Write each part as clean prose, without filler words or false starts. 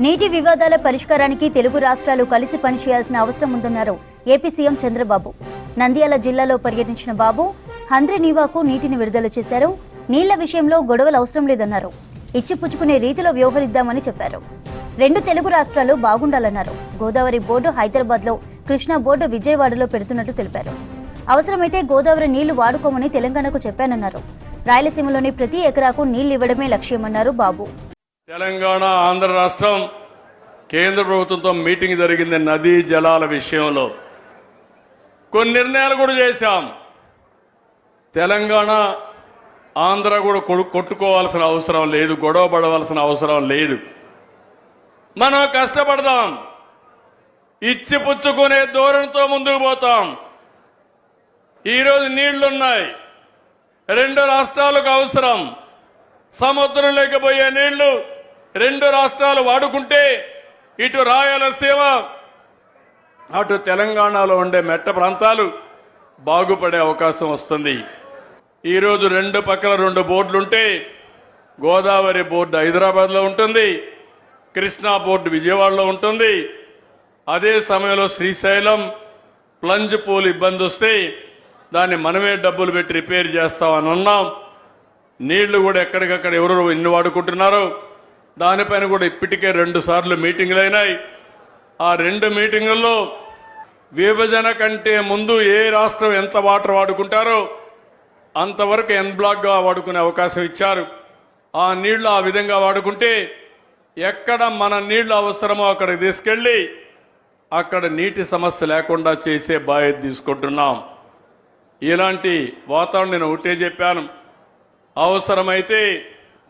నీటి వివాదాల పరిష్కారానికి తెలుగు రాష్ట్రాలు కలిసి పనిచేయాల్సిన అవసరం ఉందన్నారు ఏపీ సీఎం చంద్రబాబు. నంద్యాల జిల్లాలో పర్యటించిన బాబు హంద్రీనీవాకు నీటిని విడుదల చేశారు. నీళ్ల విషయంలో గొడవలు అవసరం లేదన్నారు. ఇచ్చిపుచ్చుకునే రీతిలో వ్యవహరిద్దామని చెప్పారు. రెండు తెలుగు రాష్ట్రాలు బాగుండాలన్నారు. గోదావరి బోర్డు హైదరాబాద్లో, కృష్ణా బోర్డు విజయవాడలో పెడుతున్నట్టు తెలిపారు. అవసరమైతే గోదావరి నీళ్లు వాడుకోమని తెలంగాణకు చెప్పానన్నారు. రాయలసీమలోని ప్రతి ఎకరాకు నీళ్లు ఇవ్వడమే లక్ష్యమన్నారు బాబు. తెలంగాణ, ఆంధ్ర రాష్ట్రం కేంద్ర ప్రభుత్వంతో మీటింగ్ జరిగింది. నదీ జలాల విషయంలో కొన్ని నిర్ణయాలు కూడా చేశాం. తెలంగాణ, ఆంధ్ర కూడా కొట్టుకోవాల్సిన అవసరం లేదు, గొడవ పడవలసిన అవసరం లేదు. మనం కష్టపడదాం, ఇచ్చి పుచ్చుకునే ధోరణితో ముందుకు పోతాం. ఈరోజు నీళ్లున్నాయి, రెండు రాష్ట్రాలకు అవసరం. సముద్రం లేకపోయే నీళ్లు రెండు రాష్ట్రాలు వాడుకుంటే ఇటు రాయలసీమ, అటు తెలంగాణలో ఉండే మెట్ట ప్రాంతాలు బాగుపడే అవకాశం వస్తుంది. ఈరోజు రెండు పక్కల రెండు బోర్డులుంటే గోదావరి బోర్డు హైదరాబాద్లో ఉంటుంది, కృష్ణా బోర్డు విజయవాడలో ఉంటుంది. అదే సమయంలో శ్రీశైలం ప్లంజ్ పూల్ ఇబ్బంది వస్తే దాన్ని మనమే డబ్బులు పెట్టి రిపేర్ చేస్తామని అన్నాం. నీళ్లు కూడా ఎక్కడికక్కడ ఎవరు ఎన్ని వాడుకుంటున్నారో దానిపైన కూడా ఇప్పటికే 2 సార్లు మీటింగులు అయినాయి. ఆ 2 మీటింగుల్లో విభజన కంటే ముందు ఏ రాష్ట్రం ఎంత వాటర్ వాడుకుంటారో అంతవరకు ఎన్ బ్లాక్గా వాడుకునే అవకాశం ఇచ్చారు. ఆ నీళ్లు ఆ విధంగా వాడుకుంటే ఎక్కడ మన నీళ్లు అవసరమో అక్కడికి తీసుకెళ్లి అక్కడ నీటి సమస్య లేకుండా చేసే బాధ్యత తీసుకుంటున్నాం. ఇలాంటి వాతావరణం నేను ఒకటే చెప్పాను. అవసరమైతే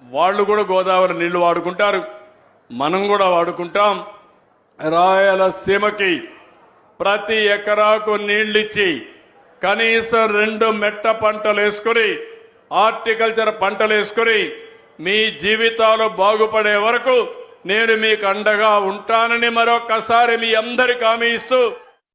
వాళ్ళు కూడా గోదావరి నీళ్లు వాడుకుంటారు, మనం కూడా వాడుకుంటాం. రాయలసీమకి ప్రతి ఎకరాకు నీళ్లిచ్చి కనీసం 2 మెట్ట పంటలు వేసుకుని, హార్టికల్చర్ పంటలు వేసుకుని మీ జీవితాలు బాగుపడే వరకు నేను మీకు అండగా ఉంటానని మరొక్కసారి మీ అందరికీ హామీ ఇస్తూ